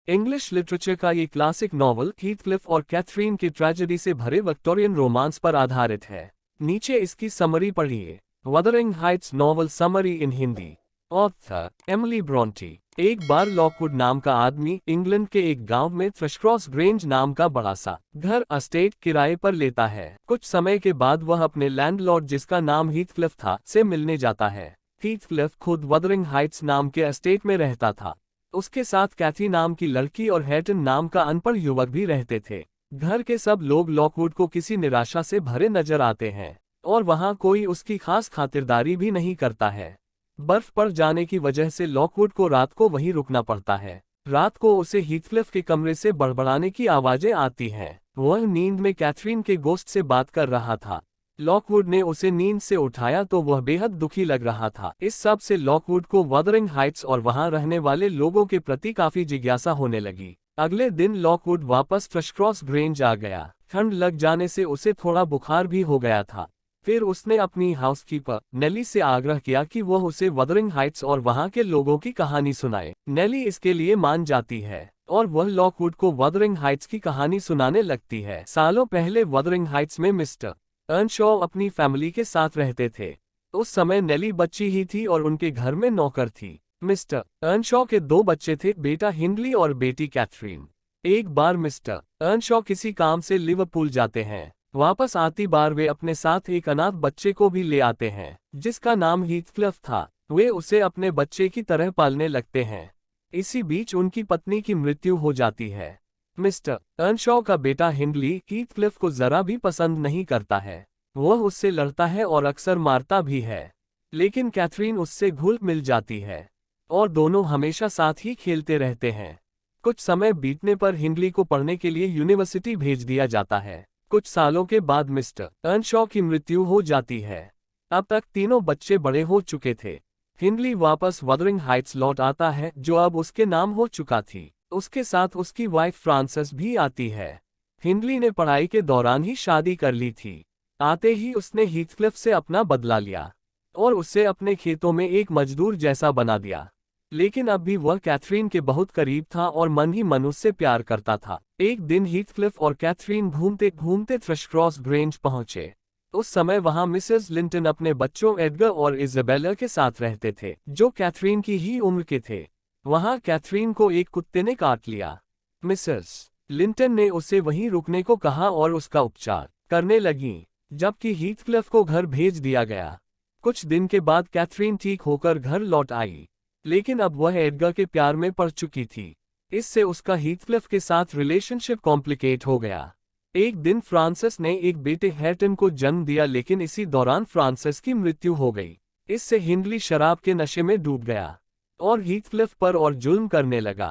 English literature का ये classic novel Heathcliff और कैथरीन की ट्रेजेडी से भरे विक्टोरियन रोमांस पर आधारित है। नीचे इसकी समरी पढ़िए। वदरिंग हाइट्स नॉवल समरी इन हिंदी। Author Emily Brontë. एक बार लॉकवुड नाम का आदमी इंग्लैंड के एक गांव में थ्रशक्रॉस ग्रेंज नाम का बड़ा सा घर एस्टेट किराए पर लेता है। कुछ समय के बाद वह अपने लैंडलॉर्ड, जिसका नाम हीथक्लिफ था, से मिलने जाता है। हीथक्लिफ खुद वदरिंग हाइट्स नाम के एस्टेट में रहता था। उसके साथ कैथी नाम की लड़की और हैटन नाम का अनपढ़ युवक भी रहते थे। घर के सब लोग लॉकवुड को किसी निराशा से भरे नजर आते हैं और वहां कोई उसकी खास खातिरदारी भी नहीं करता है। बर्फ पड़ जाने की वजह से लॉकवुड को रात को वहीं रुकना पड़ता है। रात को उसे हीथक्लिफ के कमरे से बड़बड़ाने की आवाजें आती हैं। वह नींद में कैथरीन के गोस्ट से बात कर रहा था। लॉकवुड ने उसे नींद से उठाया तो वह बेहद दुखी लग रहा था। इस सब से लॉकवुड को वदरिंग हाइट्स और वहां रहने वाले लोगों के प्रति काफी जिज्ञासा होने लगी। अगले दिन लॉकवुड वापस थ्रशक्रॉस ग्रेंज आ गया। ठंड लग जाने से उसे थोड़ा बुखार भी हो गया था। फिर उसने अपनी हाउसकीपर नेली से आग्रह किया कि वह उसे वदरिंग हाइट्स और वहां के लोगों की कहानी सुनाए। नेली इसके लिए मान जाती है और वह लॉकवुड को वदरिंग हाइट्स की कहानी सुनाने लगती है। सालों पहले वदरिंग हाइट्स में मिस्टर अर्नशॉ अपनी फैमिली के साथ रहते थे। उस समय नेली बच्ची ही थी और उनके घर में नौकर थी। मिस्टर अर्नशॉ के 2 बच्चे थे, बेटा हिंडली और बेटी कैथरीन। एक बार मिस्टर अर्नशॉ किसी काम से लिवरपूल जाते हैं। वापस आती बार वे अपने साथ एक अनाथ बच्चे को भी ले आते हैं, जिसका नाम हीथक्लिफ था। वे उसे अपने बच्चे की तरह पालने लगते हैं। इसी बीच उनकी पत्नी की मृत्यु हो जाती है। मिस्टर अर्नशॉ का बेटा हिंडली हीथक्लिफ को जरा भी पसंद नहीं करता है। वह उससे लड़ता है और अक्सर मारता भी है, लेकिन कैथरीन उससे घुल मिल जाती है और दोनों हमेशा साथ ही खेलते रहते हैं। कुछ समय बीतने पर हिंडली को पढ़ने के लिए यूनिवर्सिटी भेज दिया जाता है। कुछ सालों के बाद मिस्टर अर्नशॉ की मृत्यु हो जाती है। अब तक तीनों बच्चे बड़े हो चुके थे। हिंडली वापस वदरिंग हाइट्स लौट आता है, जो अब उसके नाम हो चुका थी। उसके साथ उसकी वाइफ फ्रांसिस भी आती है। हिंडली ने पढ़ाई के दौरान ही शादी कर ली थी। आते ही उसने हीथक्लिफ से अपना बदला लिया और उसे अपने खेतों में एक मजदूर जैसा बना दिया। लेकिन अब भी वह कैथरीन के बहुत करीब था और मन ही मन उससे प्यार करता था। एक दिन हीथक्लिफ और कैथरीन घूमते घूमते थ्रशक्रॉस ग्रेंज पहुंचे। उस समय वहां मिसेस लिंटन अपने बच्चों एडगर और इज़ाबेला के साथ रहते थे, जो कैथरीन की ही उम्र के थे। वहां कैथरीन को एक कुत्ते ने काट लिया। मिसेस लिंटन ने उसे वहीं रुकने को कहा और उसका उपचार करने लगी, जबकि हीथक्लिफ को घर भेज दिया गया। कुछ दिन के बाद कैथरीन ठीक होकर घर लौट आई, लेकिन अब वह एडगर के प्यार में पड़ चुकी थी। इससे उसका हीथक्लिफ के साथ रिलेशनशिप कॉम्प्लिकेट हो गया। एक दिन फ्रांसिस ने एक बेटे हैटन को जन्म दिया, लेकिन इसी दौरान फ्रांसिस की मृत्यु हो गई। इससे हिंडली शराब के नशे में डूब गया और हीथक्लिफ पर और जुल्म करने लगा।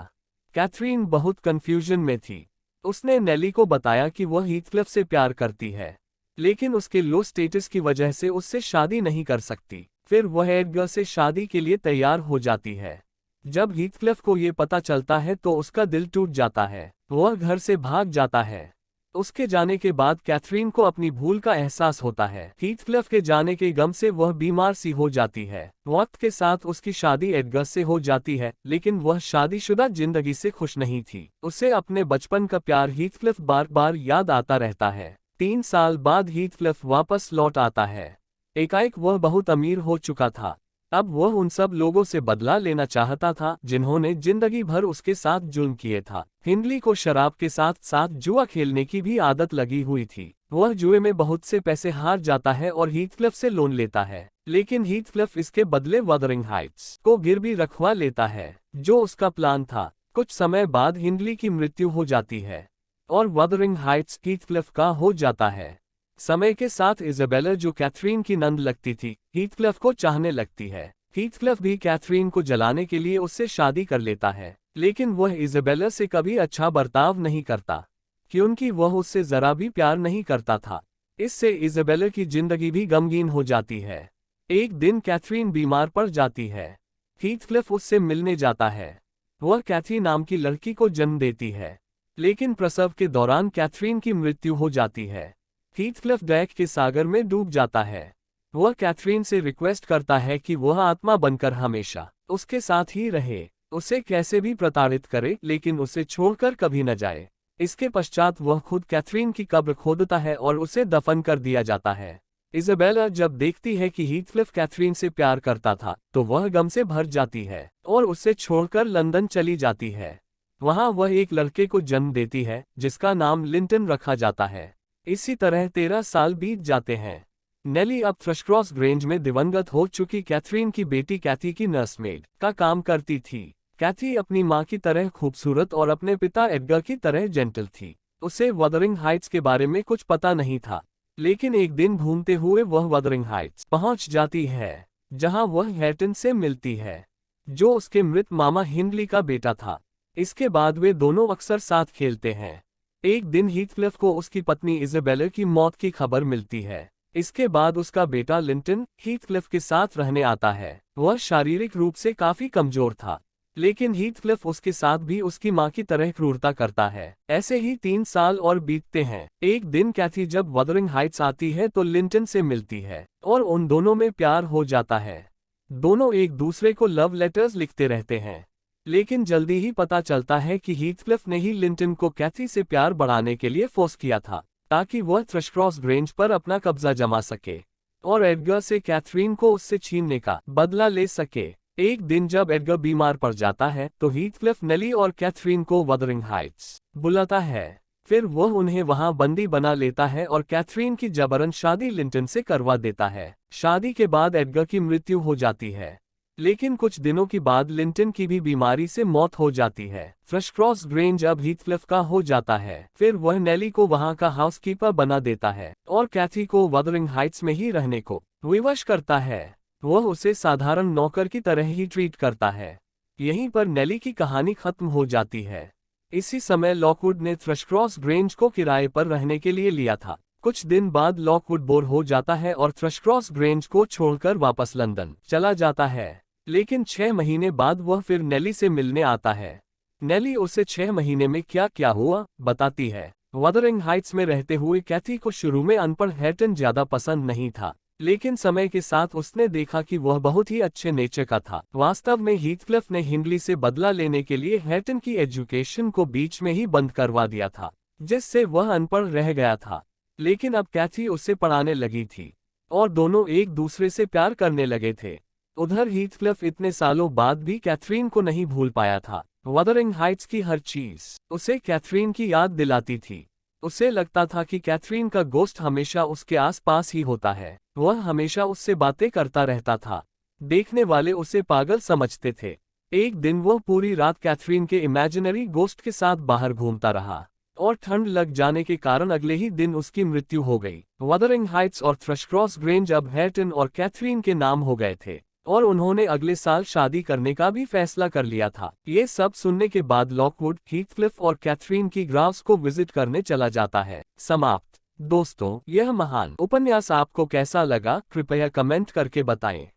कैथरीन बहुत कंफ्यूजन में थी। उसने नेली को बताया कि वह हीथक्लिफ से प्यार करती है, लेकिन उसके लो स्टेटस की वजह से उससे शादी नहीं कर सकती। फिर वह एडगर से शादी के लिए तैयार हो जाती है। जब हीथक्लिफ को ये पता चलता है तो उसका दिल टूट जाता है। वह घर से भाग जाता है। उसके जाने के बाद कैथरीन को अपनी भूल का एहसास होता है। हीथक्लिफ के जाने के गम से वह बीमार सी हो जाती है। वक्त के साथ उसकी शादी एडगर से हो जाती है, लेकिन वह शादीशुदा जिंदगी से खुश नहीं थी। उसे अपने बचपन का प्यार हीथक्लिफ बार बार याद आता रहता है। 3 साल बाद हीथक्लिफ वापस लौट आता है। एकाएक वह बहुत अमीर हो चुका था। अब वह उन सब लोगों से बदला लेना चाहता था जिन्होंने जिंदगी भर उसके साथ जुल्म किए था। हिंडली को शराब के साथ साथ जुआ खेलने की भी आदत लगी हुई थी। वह जुए में बहुत से पैसे हार जाता है और हीथक्लिफ से लोन लेता है, लेकिन हीथक्लिफ इसके बदले वदरिंग हाइट्स को गिरवी रखवा लेता है, जो उसका प्लान था। कुछ समय बाद हिंडली की मृत्यु हो जाती है और वदरिंग हाइट्स हीथक्लिफ का हो जाता है। समय के साथ इज़ाबेला, जो कैथरीन की नंद लगती थी, हीथक्लिफ को चाहने लगती है। हीथक्लिफ भी कैथरीन को जलाने के लिए उससे शादी कर लेता है, लेकिन वह इज़ाबेला से कभी अच्छा बर्ताव नहीं करता, क्योंकि वह उससे जरा भी प्यार नहीं करता था। इससे इज़ाबेला की जिंदगी भी गमगीन हो जाती है। एक दिन कैथरीन बीमार पड़ जाती है। हीथक्लिफ उससे मिलने जाता है। वह कैथी नाम की लड़की को जन्म देती है, लेकिन प्रसव के दौरान कैथरीन की मृत्यु हो जाती है। हीथक्लिफ डैक के सागर में डूब जाता है। वह कैथरीन से रिक्वेस्ट करता है कि वह आत्मा बनकर हमेशा उसके साथ ही रहे। उसे कैसे भी प्रताड़ित करे लेकिन उसे छोड़कर कभी न जाए। इसके पश्चात वह खुद कैथरीन की कब्र खोदता है और उसे दफन कर दिया जाता है। इज़ाबेला जब देखती है कि हीथक्लिफ कैथरीन से प्यार करता था तो वह गम से भर जाती है और उसे छोड़कर लंदन चली जाती है। वहां वह एक लड़के को जन्म देती है जिसका नाम लिंटन रखा जाता है। इसी तरह 13 साल बीत जाते हैं। नेली अब थ्रशक्रॉस ग्रेंज में दिवंगत हो चुकी कैथरीन की बेटी कैथी की नर्समेड का काम करती थी। कैथी अपनी मां की तरह खूबसूरत और अपने पिता एडगर की तरह जेंटल थी। उसे वदरिंग हाइट्स के बारे में कुछ पता नहीं था, लेकिन एक दिन घूमते हुए वह वदरिंग हाइट्स पहुंच जाती है, जहां वह हैटन से मिलती है, जो उसके मृत मामा हिंडली का बेटा था। इसके बाद वे दोनों अक्सर साथ खेलते हैं। एक दिन हीथक्लिफ को उसकी पत्नी इज़ाबेला की मौत की खबर मिलती है। इसके बाद उसका बेटा लिंटन हीथक्लिफ के साथ रहने आता है। वह शारीरिक रूप से काफी कमजोर था, लेकिन हीथक्लिफ उसके साथ भी उसकी मां की तरह क्रूरता करता है। ऐसे ही 3 साल और बीतते हैं। एक दिन कैथी जब वदरिंग हाइट्स आती है तो लिंटन से मिलती है और उन दोनों में प्यार हो जाता है। दोनों एक दूसरे को लव लेटर्स लिखते रहते हैं, लेकिन जल्दी ही पता चलता है कि हीथक्लिफ ने ही लिंटन को कैथी से प्यार बढ़ाने के लिए फोर्स किया था, ताकि वह थ्रशक्रॉस ग्रेंज पर अपना कब्जा जमा सके और एडगर से कैथरीन को उससे छीनने का बदला ले सके। एक दिन जब एडगर बीमार पड़ जाता है तो हीथक्लिफ नेली और कैथरीन को वदरिंग हाइट्स बुलाता है। फिर वह उन्हें वहां बंदी बना लेता है और कैथरीन की जबरन शादी लिंटन से करवा देता है। शादी के बाद एडगर की मृत्यु हो जाती है, लेकिन कुछ दिनों के बाद लिंटन की भी बीमारी से मौत हो जाती है। थ्रशक्रॉस ग्रेंज अब हीथक्लिफ का हो जाता है। फिर वह नेली को वहां का हाउसकीपर बना देता है और कैथी को वदरिंग हाइट्स में ही रहने को विवश करता है। वह उसे साधारण नौकर की तरह ही ट्रीट करता है। यहीं पर नेली की कहानी खत्म हो जाती है। इसी समय लॉकवुड ने थ्रशक्रॉस ग्रेंज को किराए पर रहने के लिए लिया था। कुछ दिन बाद लॉकवुड बोर हो जाता है और थ्रशक्रॉस ग्रेंज को छोड़कर वापस लंदन चला जाता है। लेकिन 6 महीने बाद वह फिर नेली से मिलने आता है। नेली उसे 6 महीने में क्या क्या हुआ बताती है। वदरिंग हाइट्स में रहते हुए कैथी को शुरू में अनपढ़ हैटन ज्यादा पसंद नहीं था, लेकिन समय के साथ उसने देखा कि वह बहुत ही अच्छे नेचर का था। वास्तव में हीथक्लिफ ने हिंडली से बदला लेने के लिए हैटन की एजुकेशन को बीच में ही बंद करवा दिया था, जिससे वह अनपढ़ रह गया था। लेकिन अब कैथी उसे पढ़ाने लगी थी और दोनों एक दूसरे से प्यार करने लगे थे। उधर हीथक्लिफ इतने सालों बाद भी कैथरीन को नहीं भूल पाया था। वदरिंग हाइट्स की हर चीज उसे कैथरीन की याद दिलाती थी। उसे लगता था कि कैथरीन का गोश्त हमेशा उसके आसपास ही होता है। वह हमेशा उससे बातें करता रहता था। देखने वाले उसे पागल समझते थे। एक दिन वह पूरी रात कैथरीन के इमेजिनरी गोश्त के साथ बाहर घूमता रहा और ठंड लग जाने के कारण अगले ही दिन उसकी मृत्यु हो गई। वदरिंग हाइट्स और थ्रशक्रॉस ग्रेंज अब हैटन और कैथरीन के नाम हो गए थे और उन्होंने अगले साल शादी करने का भी फैसला कर लिया था। ये सब सुनने के बाद लॉकवुड हीथक्लिफ और कैथरीन की ग्राव्स को विजिट करने चला जाता है। समाप्त। दोस्तों, यह महान उपन्यास आपको कैसा लगा कृपया कमेंट करके बताएं।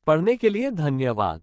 पढ़ने के लिए धन्यवाद।